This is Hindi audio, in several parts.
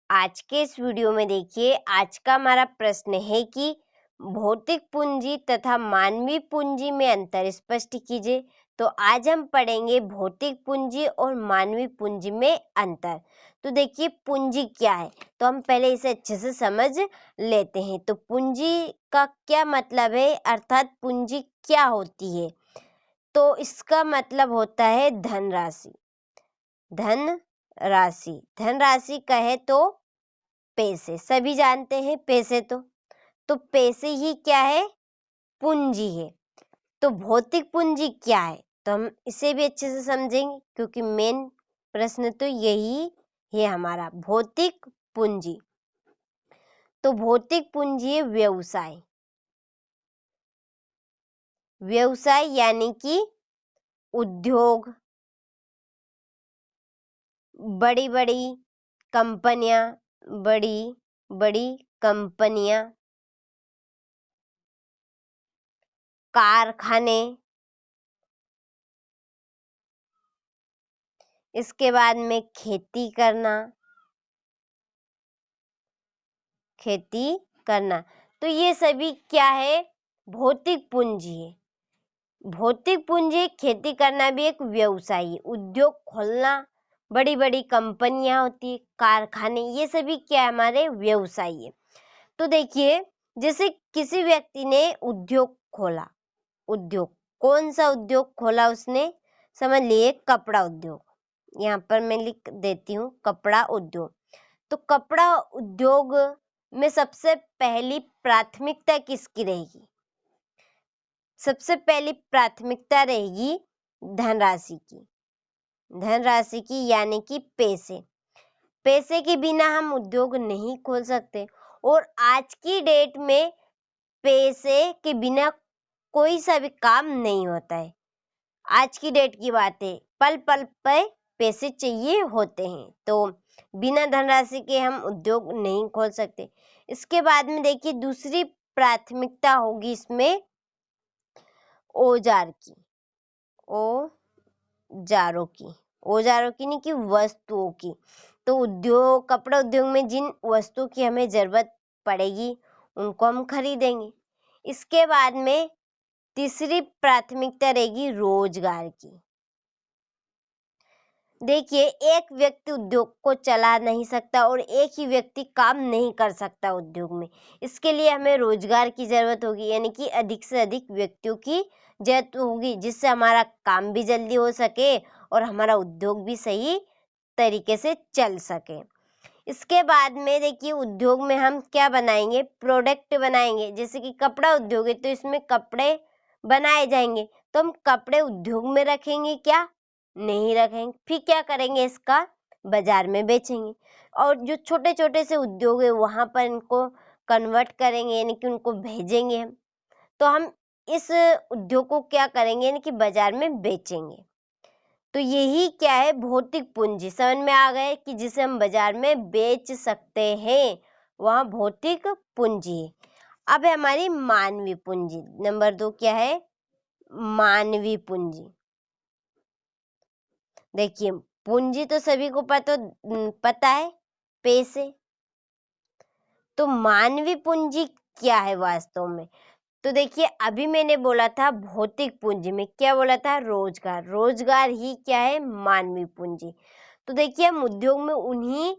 आज के इस वीडियो में देखिए, आज का हमारा प्रश्न है कि भौतिक पूंजी तथा मानवीय पूंजी में अंतर स्पष्ट कीजिए। तो आज हम पढ़ेंगे भौतिक पूंजी और मानवीय पूंजी में अंतर। तो देखिए पूंजी क्या है, तो हम पहले इसे अच्छे से समझ लेते हैं। तो पूंजी का क्या मतलब है, अर्थात पूंजी क्या होती है। तो इसका मतलब होता है धनराशि। धनराशि कहे तो पैसे, सभी जानते हैं पैसे। तो पैसे ही क्या है, पूंजी है। तो भौतिक पूंजी क्या है, तो हम इसे भी अच्छे से समझेंगे, क्योंकि मेन प्रश्न तो यही है हमारा, भौतिक पूंजी। तो भौतिक पूंजी है व्यवसाय। व्यवसाय यानी कि उद्योग, बड़ी बड़ी कंपनियां, कारखाने, इसके बाद में खेती करना। तो ये सभी क्या है, भौतिक पूंजी है। भौतिक पूंजी खेती करना भी एक व्यवसाय है। उद्योग खोलना, बड़ी बड़ी कंपनियां होती है, कारखाने, ये सभी क्या है, हमारे व्यवसाय है। तो देखिए, जैसे किसी व्यक्ति ने उद्योग खोला, उद्योग, कौन सा उद्योग खोला उसने, समझ लिए कपड़ा उद्योग। यहाँ पर मैं लिख देती हूँ कपड़ा उद्योग। तो कपड़ा उद्योग में सबसे पहली प्राथमिकता किसकी रहेगी, सबसे पहली प्राथमिकता रहेगी धनराशि की, यानी कि पैसे के बिना हम उद्योग नहीं खोल सकते। और आज की डेट में पैसे के बिना कोई सा भी काम नहीं होता है। आज की डेट की बात है, पल पल पे पैसे चाहिए होते हैं। तो बिना धनराशि के हम उद्योग नहीं खोल सकते। इसके बाद में देखिए, दूसरी प्राथमिकता होगी इसमें औजारों की नहीं कि वस्तुओं की। तो उद्योग, कपड़ा उद्योग में जिन वस्तुओं की हमें जरूरत पड़ेगी उनको हम खरीदेंगे। इसके बाद में तीसरी प्राथमिकता रहेगी रोजगार की। देखिए, एक व्यक्ति उद्योग को चला नहीं सकता और एक ही व्यक्ति काम नहीं कर सकता उद्योग में। इसके लिए हमें रोजगार की जरूरत होगी, यानी कि अधिक से अधिक व्यक्तियों की जरूरत होगी, जिससे हमारा काम भी जल्दी हो सके और हमारा उद्योग भी सही तरीके से चल सके। इसके बाद में देखिए, उद्योग में हम क्या बनाएंगे, प्रोडक्ट बनाएंगे। जैसे कि कपड़ा उद्योग है तो इसमें कपड़े बनाए जाएंगे, तो हम कपड़े उद्योग में रखेंगे क्या, नहीं रखेंगे। फिर क्या करेंगे, इसका बाजार में बेचेंगे। और जो छोटे छोटे से उद्योग है वहां पर इनको कन्वर्ट करेंगे, यानी कि उनको भेजेंगे हम। तो हम इस उद्योग को क्या करेंगे, यानी कि बाजार में बेचेंगे। तो यही क्या है, भौतिक पूंजी। समझ में आ गए कि जिसे हम बाजार में बेच सकते हैं, वह भौतिक पूंजी है। अब है हमारी मानवीय पूंजी। नंबर 2 क्या है, मानवीय पूंजी। देखिए, पूंजी तो सभी को पता है, पैसे। तो मानवीय पूंजी क्या है वास्तव में, तो देखिए, अभी मैंने बोला था भौतिक पूंजी में क्या बोला था, रोजगार ही क्या है, मानवीय पूंजी। तो देखिए, हम उद्योग में उन्हीं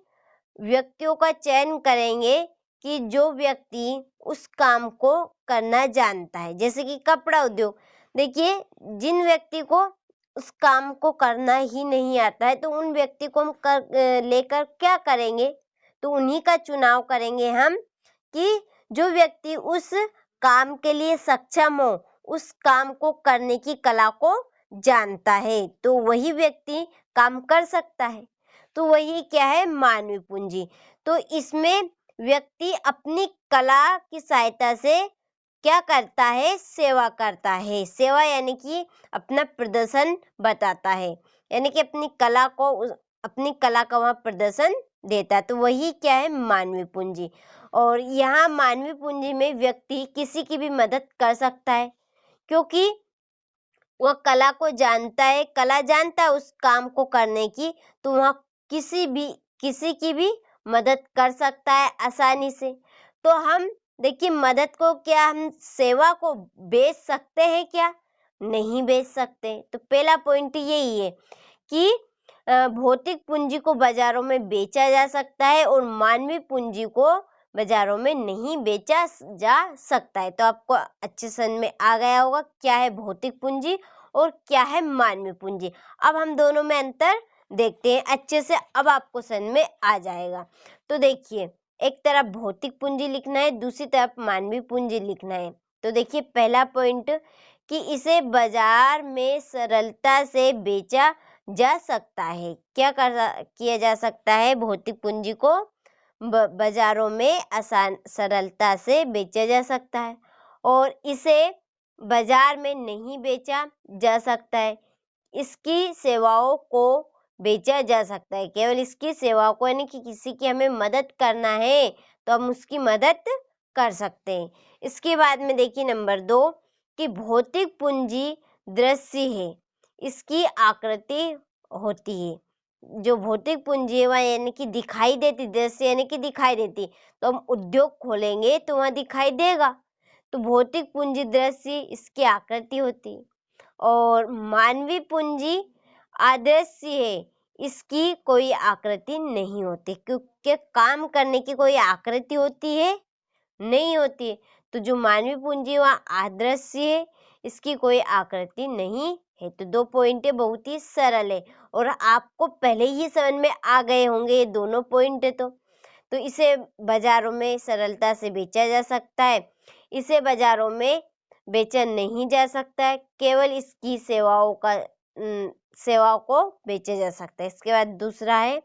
व्यक्तियों का चयन करेंगे कि जो व्यक्ति उस काम को करना जानता है। जैसे कि कपड़ा उद्योग, देखिए, जिन व्यक्ति को उस काम को करना ही नहीं आता है, तो उन व्यक्ति को हम लेकर क्या करेंगे, तो उन्हीं का चुनाव करेंगे हम, कि जो व्यक्ति उस काम के लिए सक्षम हो, उस काम को करने की कला को जानता है, तो वही व्यक्ति काम कर सकता है। तो वही क्या है, मानवीय पूंजी। तो इसमें व्यक्ति अपनी कला की सहायता से क्या करता है, सेवा करता है। सेवा यानी कि अपना प्रदर्शन बताता है, यानी कि अपनी कला का वह प्रदर्शन देता है। तो वही क्या है, मानवीय पूंजी। और यहाँ मानवीय पूंजी में व्यक्ति किसी की भी मदद कर सकता है, क्योंकि वह कला को जानता है, उस काम को करने की, तो वह किसी की भी मदद कर सकता है आसानी से। तो हम देखिए मदद को क्या हम सेवा को बेच सकते हैं क्या? नहीं बेच सकते। तो पहला पॉइंट यही है कि भौतिक पूंजी को बाजारों में बेचा जा सकता है और मानवीय पूंजी को बाजारों में नहीं बेचा जा सकता है। तो आपको अच्छे समझ में आ गया होगा क्या है भौतिक पूंजी और क्या है मानवीय पूंजी। अब हम दोनों में अंतर देखते हैं अच्छे से, अब आपको समझ में आ जाएगा। तो देखिए एक तरफ भौतिक पूंजी लिखना है, दूसरी तरफ मानवीय पूंजी लिखना है। तो देखिए पहला पॉइंट कि इसे बाजार में सरलता से बेचा जा सकता है। क्या किया जा सकता है? भौतिक पूंजी को बाजारों में आसान सरलता से बेचा जा सकता है और इसे बाजार में नहीं बेचा जा सकता है। इसकी सेवाओं को बेचा जा सकता है, केवल इसकी सेवाओं को, यानी कि किसी की हमें मदद करना है तो हम उसकी मदद कर सकते हैं। इसके बाद में देखिए नंबर 2 कि भौतिक पूंजी दृश्य है, इसकी आकृति होती है। जो भौतिक पूंजी है वह यानी कि दिखाई देती, दृश्य यानी कि दिखाई देती। तो हम उद्योग खोलेंगे तो वहाँ दिखाई देगा। तो भौतिक पूंजी दृश्य इसकी आकृति होती है और मानवीय पूंजी अदृश्य है, इसकी कोई आकृति नहीं होती। क्योंकि काम करने की कोई आकृति होती है? नहीं होती। तो जो मानवीय पूंजी वह अदृश्य है, इसकी कोई आकृति नहीं है। तो 2 पॉइंट बहुत ही सरल है और आपको पहले ही समझ में आ गए होंगे ये दोनों पॉइंट। तो इसे बाजारों में सरलता से बेचा जा सकता है, इसे बाजारों में बेचा नहीं जा सकता है, केवल इसकी सेवाओं को बेचा जा सकता है। इसके बाद दूसरा है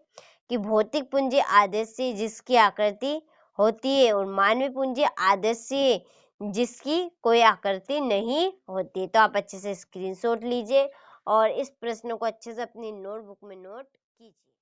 कि भौतिक पूंजी आदर्शी जिसकी आकृति होती है और मानवीय पूंजी आदर्शी जिसकी कोई आकृति नहीं होती। तो आप अच्छे से स्क्रीनशॉट लीजिए और इस प्रश्न को अच्छे से अपनी नोटबुक में नोट कीजिए।